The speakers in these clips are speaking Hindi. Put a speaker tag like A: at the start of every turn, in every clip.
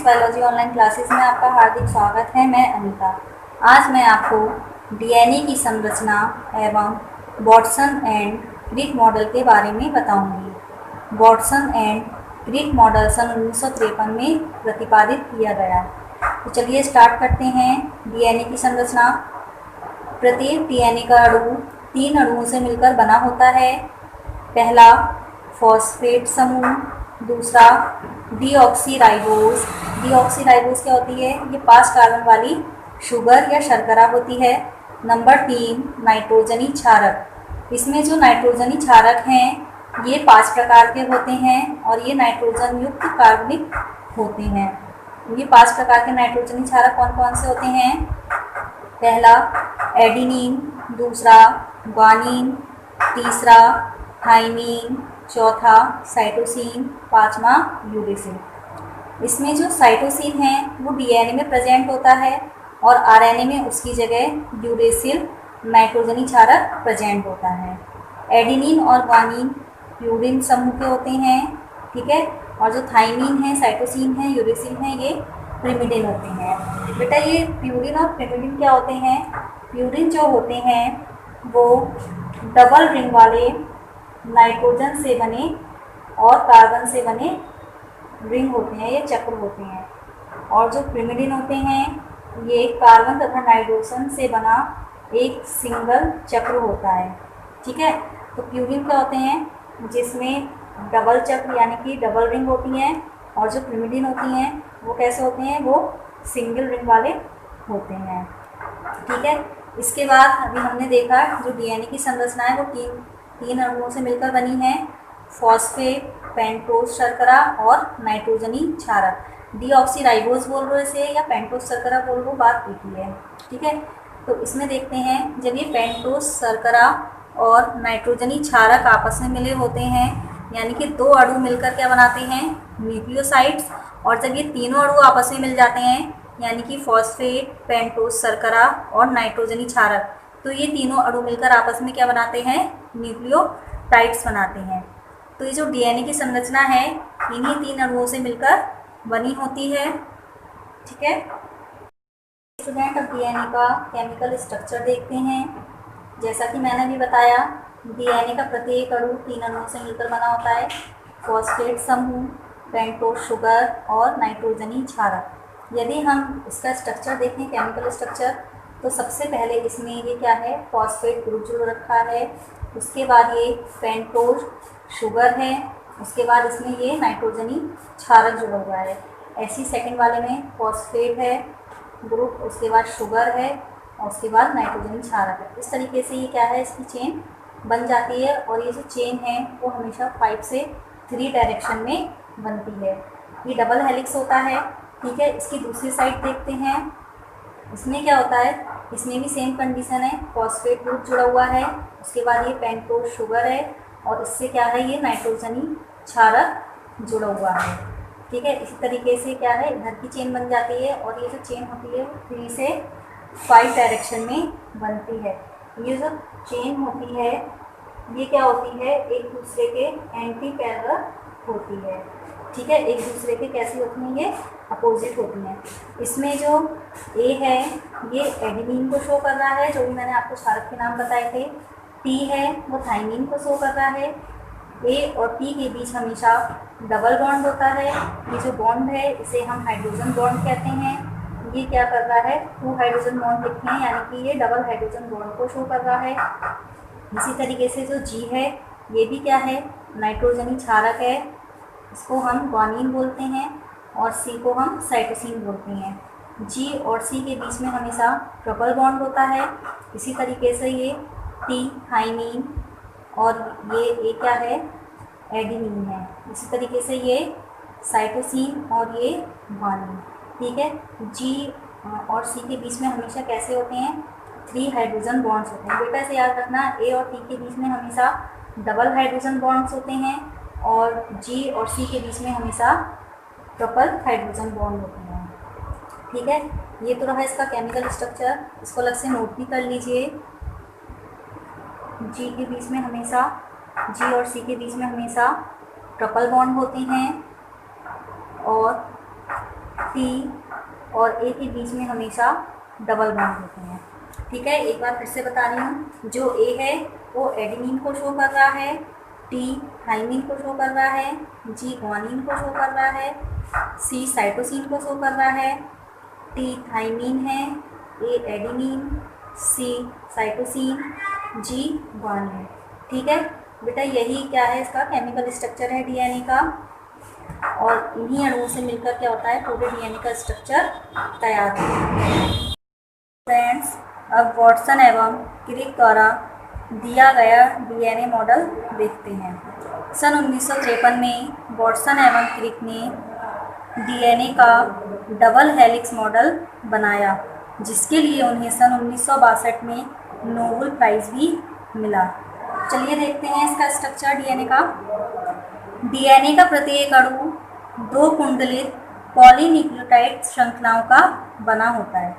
A: बायोलॉजी ऑनलाइन क्लासेस में आपका हार्दिक स्वागत है। मैं अनीता। आज मैं आपको डीएनए की संरचना एवं वाटसन एंड क्रिक मॉडल के बारे में बताऊंगी। वाटसन एंड क्रिक मॉडल सन 1953 में प्रतिपादित किया गया। तो चलिए स्टार्ट करते हैं। डीएनए की संरचना। प्रत्येक डीएनए का अणु 3 अणुओं से मिलकर बना होता है। पहला फॉस्फेट समूह, दूसरा डीऑक्सीराइबोज। डीऑक्सीराइबोज क्या होती है? ये 5 कार्बन वाली शुगर या शर्करा होती है। नंबर 3 नाइट्रोजनी क्षारक। इसमें जो नाइट्रोजनी क्षारक हैं ये 5 प्रकार के होते हैं और ये नाइट्रोजन युक्त कार्बनिक होते हैं। ये 5 प्रकार के नाइट्रोजनी क्षारक कौन कौन से होते हैं? पहला एडिनिन, दूसरा ग्वानिन, तीसरा थाइमिन, चौथा साइटोसिन, पांचवा यूरेसिल। इसमें जो साइटोसिन है वो डीएनए में प्रेजेंट होता है और आरएनए में उसकी जगह यूरेसिल नाइट्रोजनी क्षारक प्रेजेंट होता है। एडिनिन और ग्वानिन प्यूरिन समूह के होते हैं, ठीक है। और जो थाइमिन है, साइटोसिन है, यूरेसिल है, ये प्रिमिडिन होते हैं। बेटा ये प्यूरिन और प्रिमिडिन क्या होते हैं? प्यूरिन जो होते हैं वो डबल रिंग वाले नाइट्रोजन से बने और कार्बन से बने रिंग होते हैं, ये चक्र होते हैं। और जो प्रिमिडिन होते हैं ये कार्बन तथा नाइट्रोजन से बना एक सिंगल चक्र होता है, ठीक है। तो प्यूरिन क्या होते हैं? जिसमें डबल चक्र यानी कि डबल रिंग होती हैं, और जो प्रिमिडिन होती हैं वो कैसे होते हैं? वो सिंगल रिंग वाले होते हैं, ठीक है। इसके बाद अभी हमने देखा जो डीएनए की संरचना है वो तीन अणुओं से मिलकर बनी है। फॉस्फेट, पेंटोज शर्करा और नाइट्रोजनी क्षारक। डीऑक्सीराइबोज बोल रहे इसे या पेंटोज शर्करा बोल रहे, बात एक ही है, ठीक है। तो इसमें देखते हैं जब ये पेंटोज शर्करा और नाइट्रोजनी क्षारक आपस में मिले होते हैं यानी कि 2 अणु मिलकर क्या बनाते हैं? न्यूक्लियोसाइड्स। और जब ये तीनों अणु आपस में मिल जाते हैं यानी कि फॉस्फेट, पेंटोज शर्करा और नाइट्रोजनी क्षारक, तो ये तीनों अणु मिलकर आपस में क्या बनाते हैं? न्यूक्लियोटाइड्स बनाते हैं। तो ये जो डीएनए की संरचना है इन्हीं 3 अणुओं से मिलकर बनी होती है, ठीक है। स्टूडेंट, अब डीएनए का केमिकल स्ट्रक्चर देखते हैं। जैसा कि मैंने भी बताया डीएनए का प्रत्येक अणु 3 अणुओं से मिलकर बना होता है। फॉस्फेट समूह, पेंटोज शुगर और नाइट्रोजनी क्षारक। यदि हम इसका स्ट्रक्चर देखें, केमिकल स्ट्रक्चर, तो सबसे पहले इसमें ये क्या है? फॉस्फेट ग्रुप जुड़ रखा है। उसके बाद ये पेंटोज शुगर है। उसके बाद इसमें ये नाइट्रोजनी क्षारक जुड़ा हुआ है। ऐसी सेकंड वाले में फॉस्फेट है ग्रुप, उसके बाद शुगर है और उसके बाद नाइट्रोजनी क्षारक है। इस तरीके से ये क्या है? इसकी चेन बन जाती है और ये जो चेन है वो हमेशा 5 से 3 डायरेक्शन में बनती है। ये डबल हेलिक्स होता है, ठीक है। इसकी दूसरी साइड देखते हैं। इसमें क्या होता है? इसमें भी सेम कंडीशन है, फॉस्फेट ग्रुप जुड़ा हुआ है। उसके बाद ये पेंटोज शुगर है और इससे क्या है? ये नाइट्रोजनी क्षारक जुड़ा हुआ है, ठीक है। इसी तरीके से क्या है? इधर की चेन बन जाती है और ये जो चेन होती है 3 से 5 डायरेक्शन में बनती है। ये जो चेन होती है ये क्या होती है? एक दूसरे के एंटी पैरेलल होती है, ठीक है। एक दूसरे के कैसी होती हैं? ये अपोजिट होती हैं। इसमें जो ए है ये एडिनिन को शो कर रहा है, जो भी मैंने आपको क्षारक के नाम बताए थे। टी है वो थाइमिन को शो कर रहा है। ए और टी के बीच हमेशा डबल बॉन्ड होता है। ये जो बॉन्ड है इसे हम हाइड्रोजन बॉन्ड कहते हैं। ये क्या कर रहा है? 2 हाइड्रोजन बॉन्ड लिखे हैं यानी कि ये डबल हाइड्रोजन बॉन्ड को शो कर रहा है। इसी तरीके से जो जी है ये भी क्या है? नाइट्रोजनी क्षारक है। इसको हम ग्वानिन बोलते हैं और सी को हम साइटोसिन बोलते हैं। जी और सी के बीच में हमेशा ट्रिपल बॉन्ड होता है। इसी तरीके से ये टी थाइमिन और ये क्या है? एडिनिन है। इसी तरीके से ये साइटोसिन और ये ग्वानिन, ठीक है। जी और सी के बीच में हमेशा कैसे होते हैं? 3 हाइड्रोजन बॉन्ड्स होते हैं। बेटा से याद रखना, ए और टी के बीच में हमेशा डबल हाइड्रोजन बॉन्ड्स होते हैं और जी और सी के बीच में हमेशा ट्रिपल हाइड्रोजन बॉन्ड होते हैं, ठीक है। ये तो रहा इसका केमिकल स्ट्रक्चर, इसको अलग से नोट भी कर लीजिए। जी के बीच में हमेशा, जी और सी के बीच में हमेशा ट्रिपल बॉन्ड होते हैं और टी और ए के बीच में हमेशा डबल बॉन्ड होते हैं। ठीक है, एक बार फिर से बता रही हूँ। जो ए है वो एडेनिन को शो कर रहा है, टी थाइमिन को शो कर रहा है, जी ग्वानिन को शो कर रहा है, सी साइटोसिन को शो कर रहा है, टी थाइमिन है, ए एडेनिन, सी साइटोसिन, जी ग्वानिन। ठीक है बेटा, यही क्या है, इसका केमिकल स्ट्रक्चर है डीएनए का। और इन्हीं अणुओं से मिलकर क्या होता है, पूरे डीएनए का स्ट्रक्चर तैयार होता है। फ्रेंड्स, अब वॉटसन एवं क्रिक द्वारा दिया गया डीएनए मॉडल देखते हैं। सन 1953 में वॉटसन एवं क्रिक ने डीएनए का डबल हेलिक्स मॉडल बनाया, जिसके लिए उन्हें सन 1962 में नोबेल प्राइज़ भी मिला। चलिए देखते हैं इसका स्ट्रक्चर डीएनए का। डीएनए का प्रत्येक अणु 2 कुंडलित पॉलीन्यूक्लियोटाइड श्रृंखलाओं का बना होता है।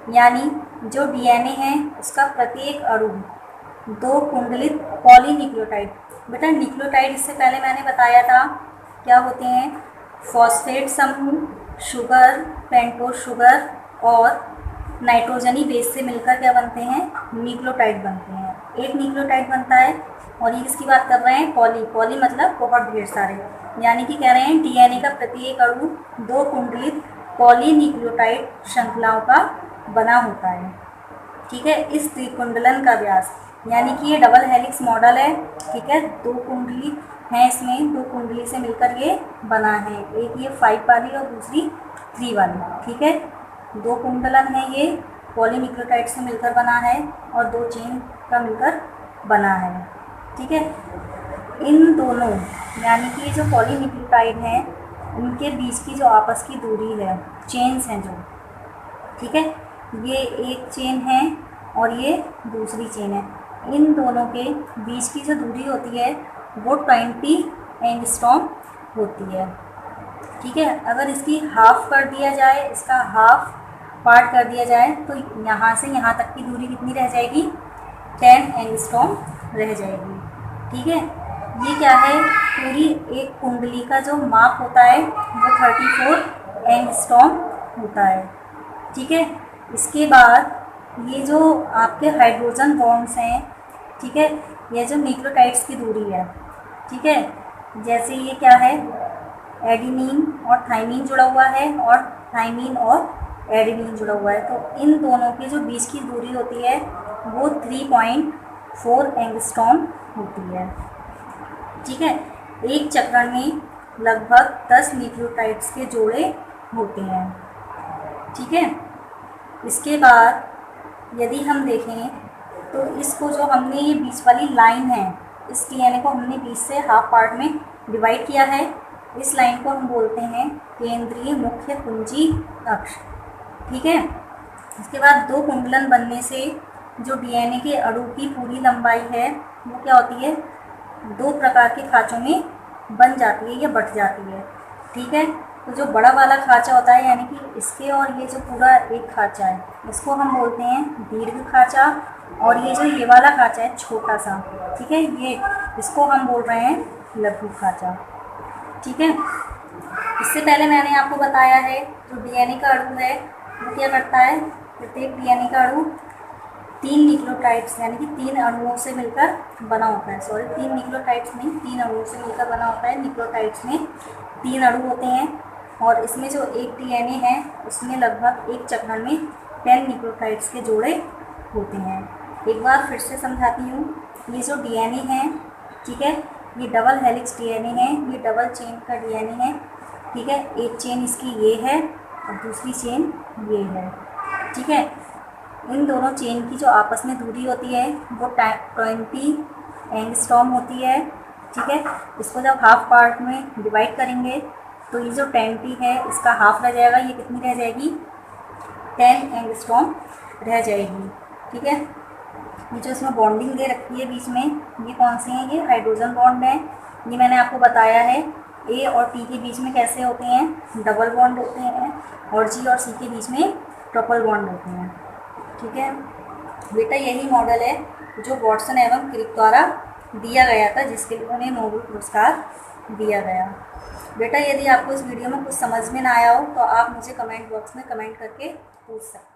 A: यानी जो डीएनए है उसका प्रत्येक अणु 2 कुंडलित पॉलीन्यूक्लियोटाइड। बेटा न्यूक्लियोटाइड इससे पहले मैंने बताया था क्या होते हैं, फॉस्फेट समूह, शुगर, पेंटोस शुगर और नाइट्रोजनी बेस से मिलकर क्या बनते हैं, न्यूक्लियोटाइड बनते हैं। एक न्यूक्लियोटाइड बनता है। और ये किसकी बात कर रहे हैं, पॉली मतलब बहुत ढेर सारे। यानी कि कह रहे हैं डीएनए का प्रत्येक अणु 2 कुंडलित पॉलीन्यूक्लियोटाइड श्रृंखलाओं का बना होता है। ठीक है, इस त्रिकुंडलन का व्यास, यानी कि ये डबल हेलिक्स मॉडल है। ठीक है, 2 कुंडली हैं इसमें, 2 कुंडली से मिलकर ये बना है। एक ये 5 वाली और दूसरी 3 वाली। ठीक है, 2 कुंडलन है, ये पॉलीन्यूक्लियोटाइड से मिलकर बना है और 2 चेन का मिलकर बना है। ठीक है, इन दोनों यानी कि जो पॉलीन्यूक्लियोटाइड हैं उनके बीच की जो आपस की दूरी है, चेन्स हैं जो, ठीक है, ये एक चेन है और ये दूसरी चेन है। इन दोनों के बीच की जो दूरी होती है वो 20 एंगस्ट्रॉम होती है। ठीक है, अगर इसकी हाफ कर दिया जाए, इसका हाफ पार्ट कर दिया जाए तो यहाँ से यहाँ तक की दूरी कितनी रह जाएगी, 10 एंगस्ट्रॉम रह जाएगी। ठीक है, ये क्या है, पूरी एक कुंडली का जो माप होता है वो 34 एंगस्ट्रॉम होता है। ठीक है, इसके बाद ये जो आपके हाइड्रोजन बॉन्ड्स हैं, ठीक है, ये जो न्यूक्लियोटाइड्स की दूरी है, ठीक है, जैसे ये क्या है, एडेनिन और थाइमिन जुड़ा हुआ है और थाइमिन और एडेनिन जुड़ा हुआ है, तो इन दोनों के जो बीच की दूरी होती है वो 3.4 एंगस्ट्रॉम होती है। ठीक है, एक चक्रण में लगभग 10 न्यूक्लियोटाइड्स के जोड़े होते हैं। ठीक है, इसके बाद यदि हम देखें तो इसको जो हमने ये बीच वाली लाइन है, इस डीएनए को हमने बीच से हाफ पार्ट में डिवाइड किया है। इस लाइन को हम बोलते हैं केंद्रीय मुख्य कुंजी अक्ष। ठीक है, इसके बाद 2 कुंडलन बनने से जो डीएनए के अणु की पूरी लंबाई है वो क्या होती है, 2 प्रकार के खाँचों में बन जाती है या बट जाती है। ठीक है, तो जो बड़ा वाला खाँचा होता है, यानी कि इसके और ये जो पूरा एक खाँचा है, इसको हम बोलते हैं दीर्घ खाँचा, और ये जो ये वाला खाँचा है छोटा सा, ठीक है, ये इसको हम बोल रहे हैं लघु खाँचा। ठीक है, इससे पहले मैंने आपको बताया है जो डीएनए का अणु है वो क्या करता है, प्रत्येक डीएनए का अणु 3 न्यूक्लियोटाइड्स यानी कि 3 अणुओं से मिलकर बना होता है। 3 न्यूक्लियोटाइड्स नहीं, 3 अणुओं से मिलकर बना होता है। न्यूक्लियोटाइड्स में 3 अणु होते हैं और इसमें जो एक डीएनए है उसमें लगभग एक चक्रण में 10 न्यूक्लियोटाइड्स के जोड़े होते हैं। एक बार फिर से समझाती हूँ, ये जो डीएनए है, ठीक है, ये डबल हेलिक्स डीएनए है, ये डबल चेन का डीएनए है। ठीक है, एक चेन इसकी ये है और दूसरी चेन ये है। ठीक है, इन दोनों चेन की जो आपस में दूरी होती है वो 20 एंगस्ट्रॉम होती है। ठीक है, इसको जब हाफ पार्ट में डिवाइड करेंगे तो ये जो 20 है इसका हाफ रह जाएगा, ये कितनी रह जाएगी, 10 एंगस्ट्रॉम रह जाएगी। ठीक है, ये जो इसमें बॉन्डिंग दे रखी है बीच में, ये कौन से हैं, ये हाइड्रोजन बॉन्ड है। ये मैंने आपको बताया है ए और टी के बीच में कैसे होते हैं, डबल बॉन्ड होते हैं, और जी और सी के बीच में ट्रिपल बॉन्ड होते हैं। ठीक है बेटा, यही मॉडल है जो वॉटसन एवं क्रिक द्वारा दिया गया था, जिसके लिए उन्हें नोबेल पुरस्कार दिया गया। बेटा यदि आपको इस वीडियो में कुछ समझ में ना आया हो तो आप मुझे कमेंट बॉक्स में कमेंट करके पूछ सकते हैं।